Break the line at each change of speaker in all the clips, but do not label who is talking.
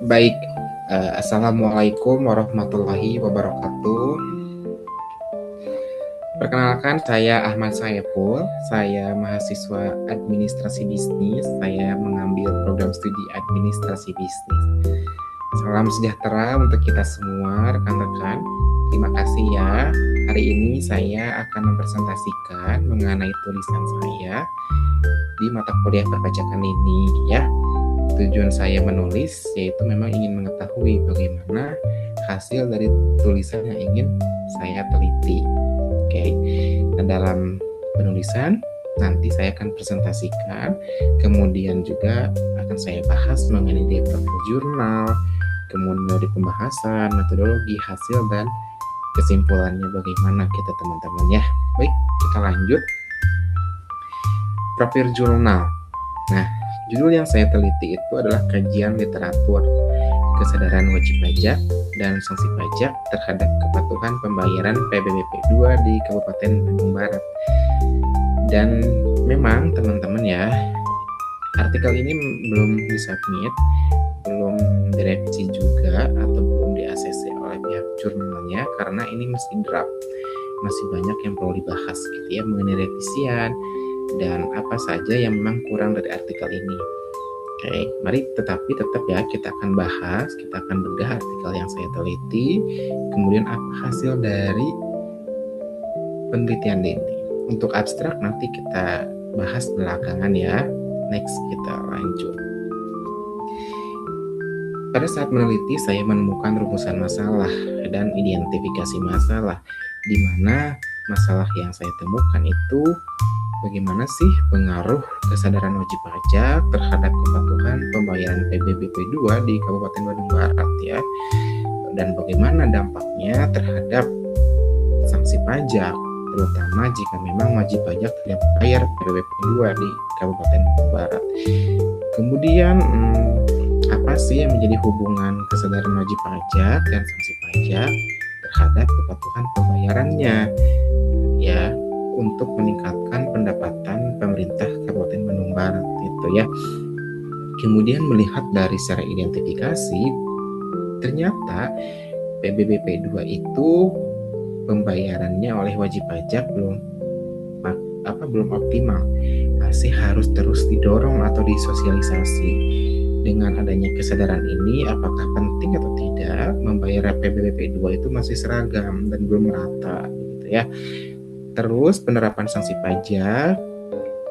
Baik, Assalamualaikum warahmatullahi wabarakatuh. Perkenalkan, saya Ahmad Saiful. Saya mahasiswa administrasi bisnis. Saya mengambil program studi administrasi bisnis. Salam sejahtera untuk kita semua, rekan-rekan. Terima kasih ya. Hari ini saya akan mempresentasikan mengenai tulisan saya di mata kuliah perpajakan ini ya. Tujuan saya menulis yaitu memang ingin mengetahui bagaimana hasil dari tulisan yang ingin saya teliti. Oke. Nah, dalam penulisan nanti saya akan presentasikan, kemudian juga akan saya bahas mengenai profil jurnal, kemudian dari pembahasan, metodologi, hasil, dan kesimpulannya bagaimana kita teman-teman ya. Baik, kita lanjut. Profil jurnal. Nah, judul yang saya teliti itu adalah kajian literatur, kesadaran wajib pajak, dan sanksi pajak terhadap kepatuhan pembayaran PBBP 2 di Kabupaten Bandung Barat. Dan memang teman-teman ya, artikel ini belum disubmit, belum direvisi juga, atau belum di-ACC oleh pihak jurnalnya, karena ini masih draft. Masih banyak yang perlu dibahas gitu ya, mengenai revisian, dan apa saja yang memang kurang dari artikel ini. Oke, mari tetap ya kita akan bahas, kita akan bedah artikel yang saya teliti, kemudian apa hasil dari penelitian ini. Untuk abstrak nanti kita bahas belakangan ya. Next, kita lanjut. Pada saat meneliti, saya menemukan rumusan masalah dan identifikasi masalah, di mana masalah yang saya temukan itu bagaimana sih pengaruh kesadaran wajib pajak terhadap kepatuhan pembayaran PBBP 2 di Kabupaten Bandung Barat ya, dan bagaimana dampaknya terhadap sanksi pajak, terutama jika memang wajib pajak tidak membayar PBBP 2 di Kabupaten Bandung Barat. Kemudian apa sih yang menjadi hubungan kesadaran wajib pajak dan sanksi pajak terhadap kepatuhan pembayarannya ya, untuk meningkatkan pendapatan pemerintah Kabupaten Bandung Barat gitu ya. Kemudian melihat dari secara identifikasi, ternyata PBBP 2 itu pembayarannya oleh wajib pajak belum optimal, masih harus terus didorong atau disosialisasi. Dengan adanya kesadaran ini, apakah penting atau tidak membayar PBBP 2 itu masih seragam dan belum merata gitu ya. Terus penerapan sanksi pajak,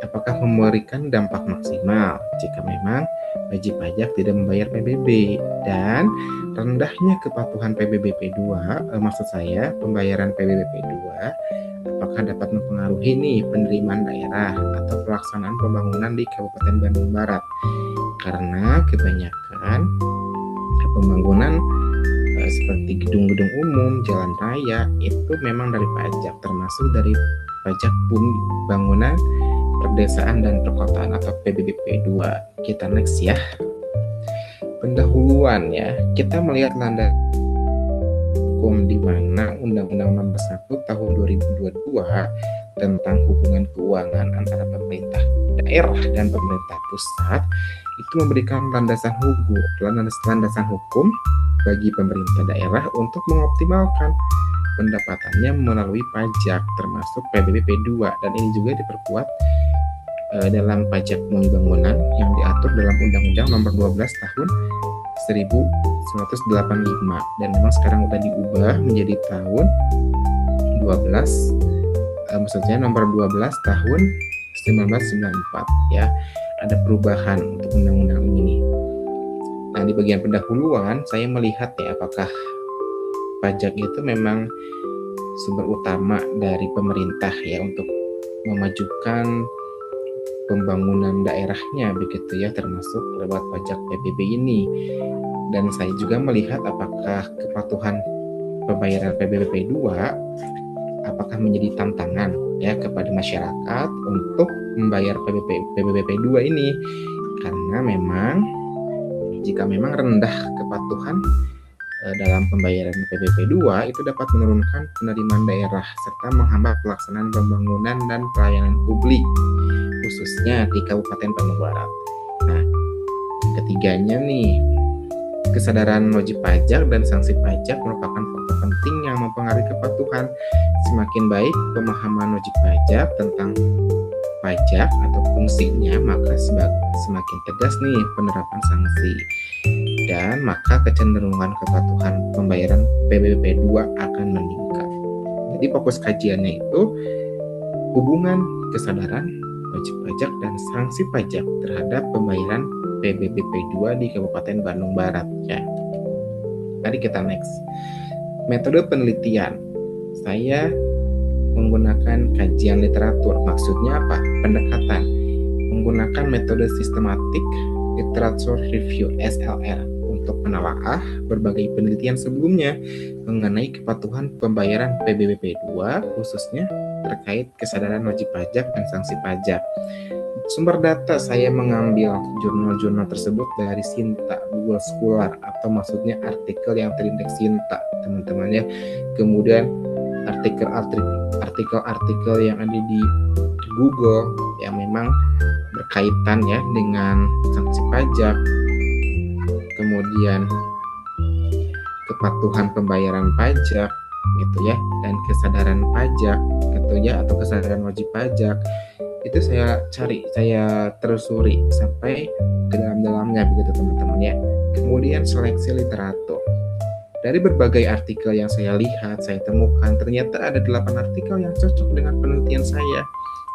apakah memberikan dampak maksimal jika memang wajib pajak tidak membayar PBB, dan rendahnya kepatuhan PBBP 2, maksud saya pembayaran PBBP 2, apakah dapat mempengaruhi nih penerimaan daerah atau pelaksanaan pembangunan di Kabupaten Bandung Barat, karena kebanyakan pembangunan seperti gedung-gedung umum, jalan raya itu memang dari pajak, termasuk dari pajak bangunan, perdesaan dan perkotaan atau PBBP 2. Kita next ya. Pendahuluan ya, kita melihat landasan hukum di mana Undang-Undang Nomor 1 Tahun 2022 tentang hubungan keuangan antara pemerintah daerah dan pemerintah pusat itu memberikan landasan hukum bagi pemerintah daerah untuk mengoptimalkan pendapatannya melalui pajak, termasuk PBBP 2, dan ini juga diperkuat dalam pajak bumi bangunan yang diatur dalam Undang-Undang Nomor 12 Tahun 1985, dan memang sekarang udah diubah menjadi tahun 12, maksudnya Nomor 12 Tahun 1994 ya. Ada perubahan untuk undang-undang ini. Nah, di bagian pendahuluan saya melihat ya, apakah pajak itu memang sumber utama dari pemerintah ya untuk memajukan pembangunan daerahnya begitu ya, termasuk lewat pajak PBB ini. Dan saya juga melihat apakah kepatuhan pembayaran PBBP 2 apakah menjadi tantangan ya kepada masyarakat untuk membayar PBBP 2 ini, karena memang jika memang rendah kepatuhan dalam pembayaran PBBP 2 itu dapat menurunkan penerimaan daerah serta menghambat pelaksanaan pembangunan dan pelayanan publik khususnya di Kabupaten Bandung Barat. Nah, ketiganya nih, Kesadaran wajib pajak dan sanksi pajak merupakan faktor penting yang mempengaruhi kepatuhan. Semakin baik pemahaman wajib pajak tentang pajak atau fungsinya, maka semakin tegas nih penerapan sanksi. Dan maka kecenderungan kepatuhan pembayaran PBBP 2 akan meningkat. Jadi fokus kajiannya itu hubungan kesadaran wajib pajak dan sanksi pajak terhadap pembayaran PBBP 2 di Kabupaten Bandung Barat ya. Mari kita next. Metode penelitian. Saya menggunakan kajian literatur. Maksudnya apa? Pendekatan. Menggunakan metode sistematik literature review (SLR) untuk menelaah berbagai penelitian sebelumnya mengenai kepatuhan pembayaran PBBP 2 khususnya terkait kesadaran wajib pajak dan sanksi pajak. Sumber data saya mengambil jurnal-jurnal tersebut dari Sinta, Google Scholar, atau maksudnya artikel yang terindeks Sinta, teman-teman ya. Kemudian artikel-artikel yang ada di Google yang memang berkaitan ya dengan sanksi pajak, kemudian kepatuhan pembayaran pajak gitu ya, dan kesadaran pajak gitu ya, atau kesadaran wajib pajak. Itu saya cari, saya telusuri sampai ke dalam-dalamnya begitu teman-teman ya. Kemudian seleksi literatur. Dari berbagai artikel yang saya lihat, saya temukan ternyata ada 8 artikel yang cocok dengan penelitian saya,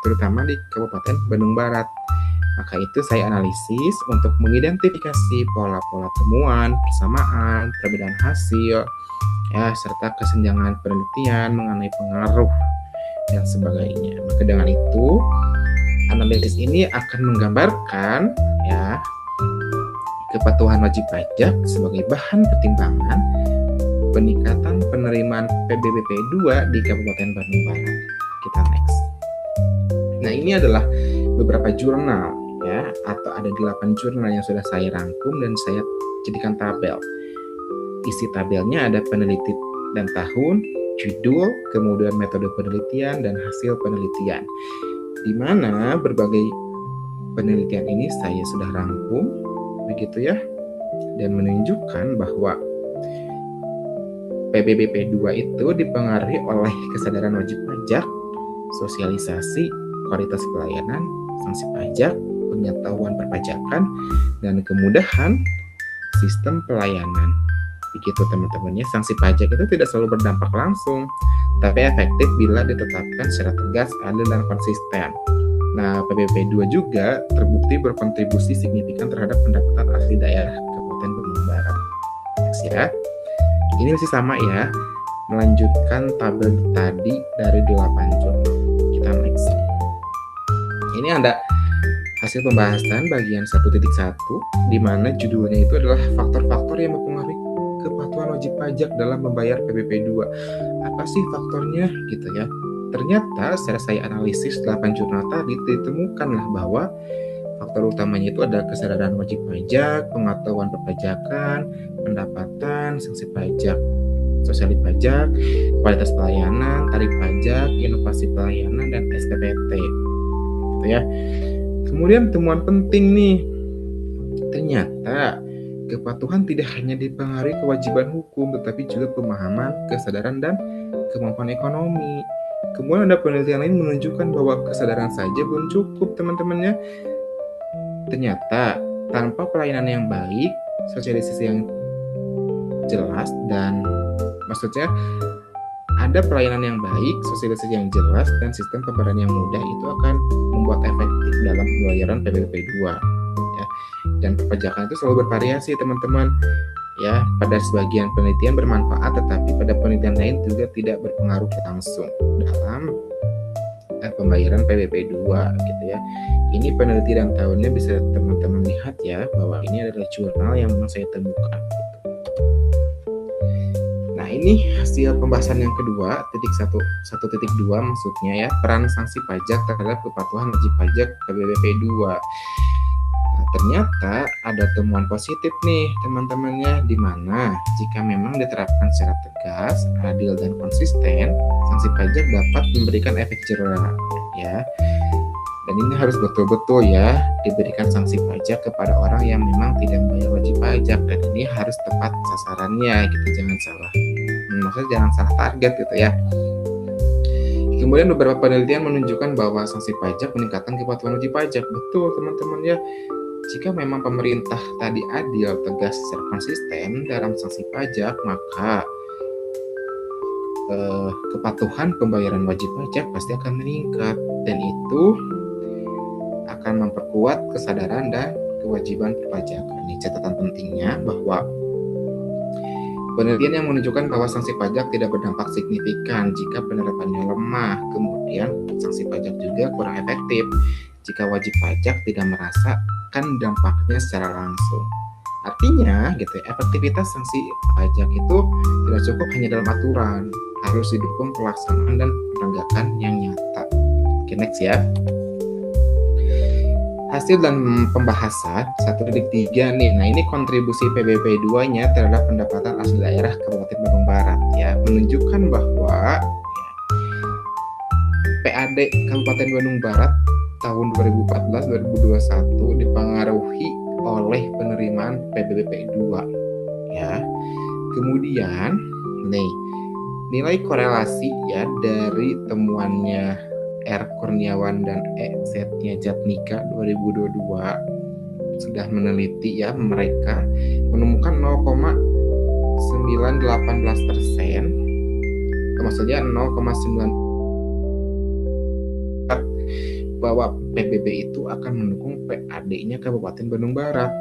terutama di Kabupaten Bandung Barat. Maka itu saya analisis untuk mengidentifikasi pola-pola temuan, persamaan, perbedaan hasil, ya, serta kesenjangan penelitian mengenai pengaruh dan sebagainya. Maka dengan itu, analisis ini akan menggambarkan ya kepatuhan wajib pajak sebagai bahan pertimbangan peningkatan penerimaan PBBP 2 di Kabupaten Bandung Barat. Kita next. Nah, ini adalah beberapa jurnal ya, atau ada 8 jurnal yang sudah saya rangkum dan saya jadikan tabel. Isi tabelnya ada peneliti dan tahun, judul, kemudian metode penelitian dan hasil penelitian. Di mana berbagai penelitian ini saya sudah rangkum begitu ya, dan menunjukkan bahwa PBBP 2 itu dipengaruhi oleh kesadaran wajib pajak, sosialisasi, kualitas pelayanan, sanksi pajak, pengetahuan perpajakan, dan kemudahan sistem pelayanan. Begitu teman-teman ya, sanksi pajak itu tidak selalu berdampak langsung, tapi efektif bila ditetapkan secara tegas, adil, dan konsisten. Nah, PBBP 2 juga terbukti berkontribusi signifikan terhadap pendapatan asli daerah Kabupaten Bandung Barat. Next ya. Ini masih sama ya, melanjutkan tabel tadi dari 8 jurnal. Kita next. Ini ada hasil pembahasan bagian 1.1 di mana judulnya itu adalah faktor-faktor yang mempengaruhi kepatuhan wajib pajak dalam membayar PBBP 2. Apa sih faktornya gitu ya? Ternyata setelah saya analisis 8 jurnal tadi, ditemukanlah bahwa faktor utamanya itu ada kesadaran wajib pajak, pengetahuan perpajakan, pendapatan, sanksi pajak, sosial pajak, kualitas pelayanan, tarif pajak, inovasi pelayanan, dan SPPT. Gitu ya. Kemudian temuan penting nih, ternyata kepatuhan tidak hanya dipengaruhi kewajiban hukum, tetapi juga pemahaman, kesadaran, dan kemampuan ekonomi. Kemudian ada penelitian lain menunjukkan bahwa kesadaran saja belum cukup teman-temannya. Ternyata tanpa pelayanan yang baik, sosialisasi yang jelas, dan maksudnya ada pelayanan yang baik, sosialisasi yang jelas, dan sistem pembayaran yang mudah itu akan membuat efektif dalam pembayaran PBBP 2 ya. Dan perpajakan itu selalu bervariasi teman-teman ya, pada sebagian penelitian bermanfaat, tetapi pada penelitian lain juga tidak berpengaruh langsung dalam pembayaran PBBP 2 gitu ya. Ini penelitian tahunnya bisa teman-teman lihat ya, bahwa ini adalah jurnal yang memang saya temukan gitu. Nah, ini hasil pembahasan yang kedua, 1.2 maksudnya ya, peran sanksi pajak terhadap kepatuhan wajib pajak PBBP 2. Nah, ternyata ada temuan positif nih teman-temannya, di mana jika memang diterapkan secara tegas, adil, dan konsisten, sanksi pajak dapat memberikan efek jera ya. Dan ini harus betul-betul ya diberikan sanksi pajak kepada orang yang memang tidak membayar wajib pajak, dan ini harus tepat sasarannya gitu, jangan salah. Maksudnya jangan salah target gitu ya. Kemudian beberapa penelitian menunjukkan bahwa sanksi pajak meningkatkan kepatuhan wajib pajak. Betul teman-teman ya. Jika memang pemerintah tadi adil, tegas, secara konsisten dalam sanksi pajak, maka kepatuhan pembayaran wajib pajak pasti akan meningkat, dan itu akan memperkuat kesadaran dan kewajiban perpajakan. Ini catatan pentingnya bahwa penelitian yang menunjukkan bahwa sanksi pajak tidak berdampak signifikan jika penerapannya lemah. Kemudian sanksi pajak juga kurang efektif jika wajib pajak tidak merasakan dampaknya secara langsung. Artinya gitu, efektivitas sanksi pajak itu tidak cukup hanya dalam aturan, harus didukung pelaksanaan dan penegakan yang nyata. Oke, next ya. Hasil dan pembahasan 1.3 nih. Nah, ini kontribusi PBB 2-nya terhadap pendapatan asli daerah Kabupaten Bandung Barat ya, menunjukkan bahwa PAD Kabupaten Bandung Barat tahun 2014-2021 dipengaruhi oleh penerimaan PBB 2 ya. Kemudian nih, nilai korelasi ya dari temuannya R. Kurniawan dan E.Z.nya Jatnika 2022 sudah meneliti ya, mereka menemukan 0,918%, maksudnya 0,9 bahwa PBB itu akan mendukung PAD-nya Kabupaten Bandung Barat.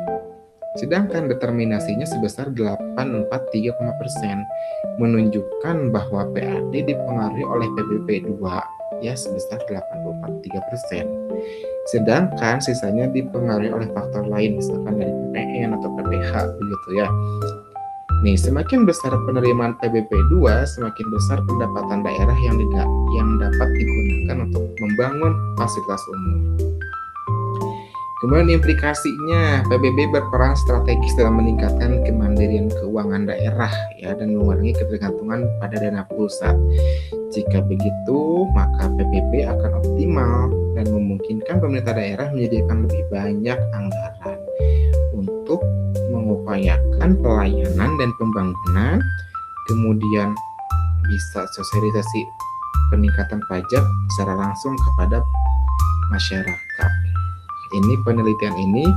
Sedangkan determinasinya sebesar 843,%, menunjukkan bahwa PAD dipengaruhi oleh PBB 2 ya sebesar 84,3%. Sedangkan sisanya dipengaruhi oleh faktor lain, misalkan dari PPN atau PPH begitu ya. Nih, semakin besar penerimaan PBB 2, semakin besar pendapatan daerah yang dapat digunakan untuk membangun fasilitas umum. Kemudian implikasinya, PBB berperan strategis dalam meningkatkan kemandirian keuangan daerah ya, dan mengurangi ketergantungan pada dana pusat. Jika begitu, maka PBB akan optimal dan memungkinkan pemerintah daerah menyediakan lebih banyak anggaran untuk mengupayakan pelayanan dan pembangunan. Kemudian bisa sosialisasi peningkatan pajak secara langsung kepada masyarakat. Ini penelitian ini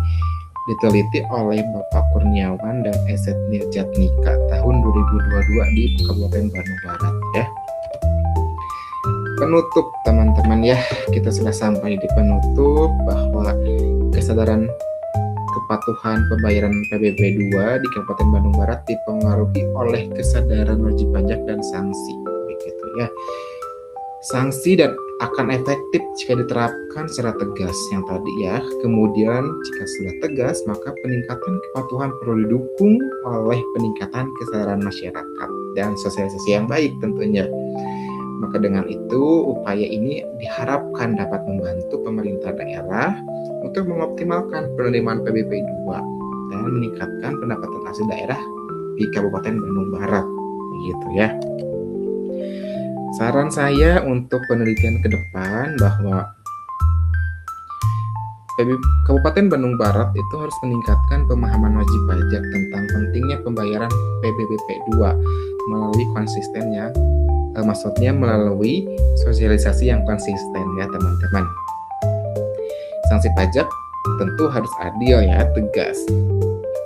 diteliti oleh Bapak Kurniawan dan E.Z.nya Jatnika tahun 2022 di Kabupaten Bandung Barat ya. Penutup teman-teman ya, kita sudah sampai di penutup bahwa kesadaran kepatuhan pembayaran PBB 2 di Kabupaten Bandung Barat dipengaruhi oleh kesadaran wajib pajak dan sanksi begitu ya. Sanksi dan akan efektif jika diterapkan secara tegas yang tadi ya. Kemudian jika sudah tegas, maka peningkatan kepatuhan perlu didukung oleh peningkatan kesadaran masyarakat dan sosialisasi yang baik tentunya. Maka dengan itu upaya ini diharapkan dapat membantu pemerintah daerah untuk mengoptimalkan penerimaan PBB 2 dan meningkatkan pendapatan asli daerah di Kabupaten Bandung Barat begitu ya. Saran saya untuk penelitian ke depan bahwa Kabupaten Bandung Barat itu harus meningkatkan pemahaman wajib pajak tentang pentingnya pembayaran PBBP 2 melalui konsistennya, maksudnya melalui sosialisasi yang konsisten ya teman-teman. Sanksi pajak tentu harus adil ya, tegas.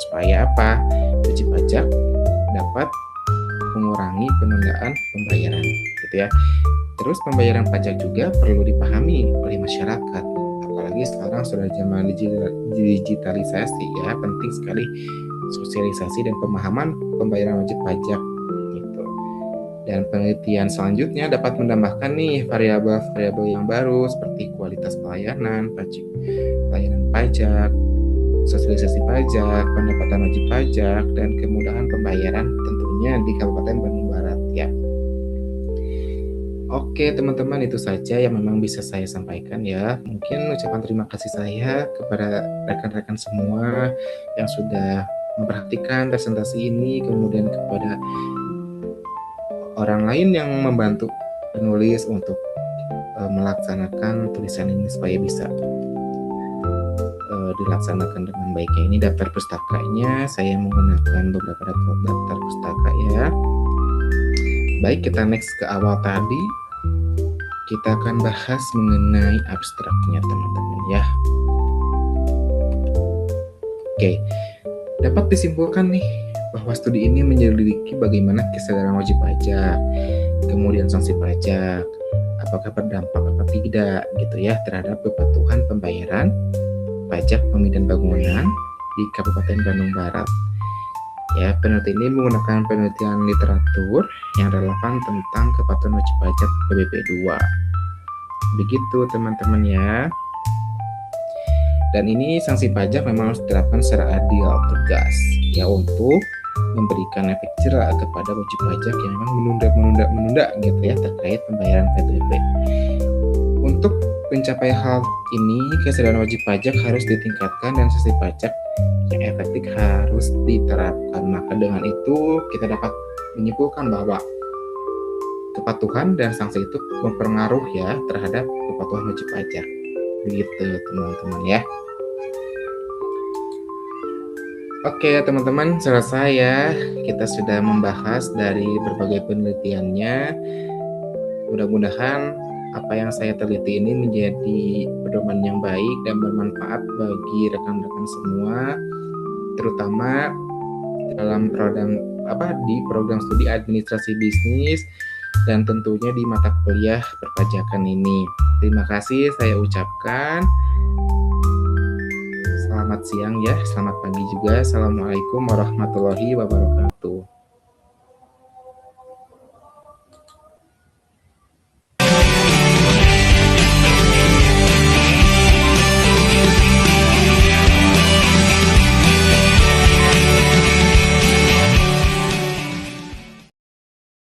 Supaya apa? Wajib pajak dapat mengurangi penundaan pembayaran gitu ya. Terus pembayaran pajak juga perlu dipahami oleh masyarakat, apalagi sekarang sudah zaman digitalisasi ya, penting sekali sosialisasi dan pemahaman pembayaran wajib pajak gitu. Dan penelitian selanjutnya dapat menambahkan nih variabel-variabel yang baru seperti kualitas pelayanan pajak, sosialisasi pajak, pendapatan wajib pajak, dan kemudahan pembayaran tentunya di Kabupaten Bandung Barat ya. Oke teman-teman, itu saja yang memang bisa saya sampaikan ya. Mungkin ucapan terima kasih saya kepada rekan-rekan semua yang sudah memperhatikan presentasi ini, kemudian kepada orang lain yang membantu penulis untuk melaksanakan tulisan ini supaya bisa dilaksanakan dengan baik. Ini daftar pustakanya, saya menggunakan beberapa daftar pustaka ya. Baik, kita next ke awal tadi. Kita akan bahas mengenai abstraknya teman-teman ya. Oke, dapat disimpulkan nih bahwa studi ini menyelidiki bagaimana kesadaran wajib pajak, kemudian sanksi pajak, apakah berdampak apa tidak gitu ya terhadap kepatuhan pembayaran pajak pemindahan bangunan di Kabupaten Bandung Barat. Ya, penelitian ini menggunakan penelitian literatur yang relevan tentang kepatuhan wajib pajak PBB 2. Begitu teman-teman ya. Dan ini sanksi pajak memang harus diterapkan secara adil, tegas ya untuk memberikan efek jerah kepada wajib pajak yang memang menunda gitu ya terkait pembayaran PBB. Untuk mencapai hal ini, kesadaran wajib pajak harus ditingkatkan dan sanksi pajak yang efektif harus diterapkan. Maka dengan itu kita dapat menyimpulkan bahwa kepatuhan dan sanksi itu berpengaruh ya terhadap kepatuhan wajib pajak. Begitu teman-teman ya. Oke teman-teman, selesai ya. Kita sudah membahas dari berbagai penelitiannya. Mudah-mudahan apa yang saya teliti ini menjadi pedoman yang baik dan bermanfaat bagi rekan-rekan semua, terutama dalam program studi administrasi bisnis dan tentunya di mata kuliah perpajakan ini. Terima kasih saya ucapkan. Selamat siang ya, selamat pagi juga. Assalamualaikum warahmatullahi wabarakatuh.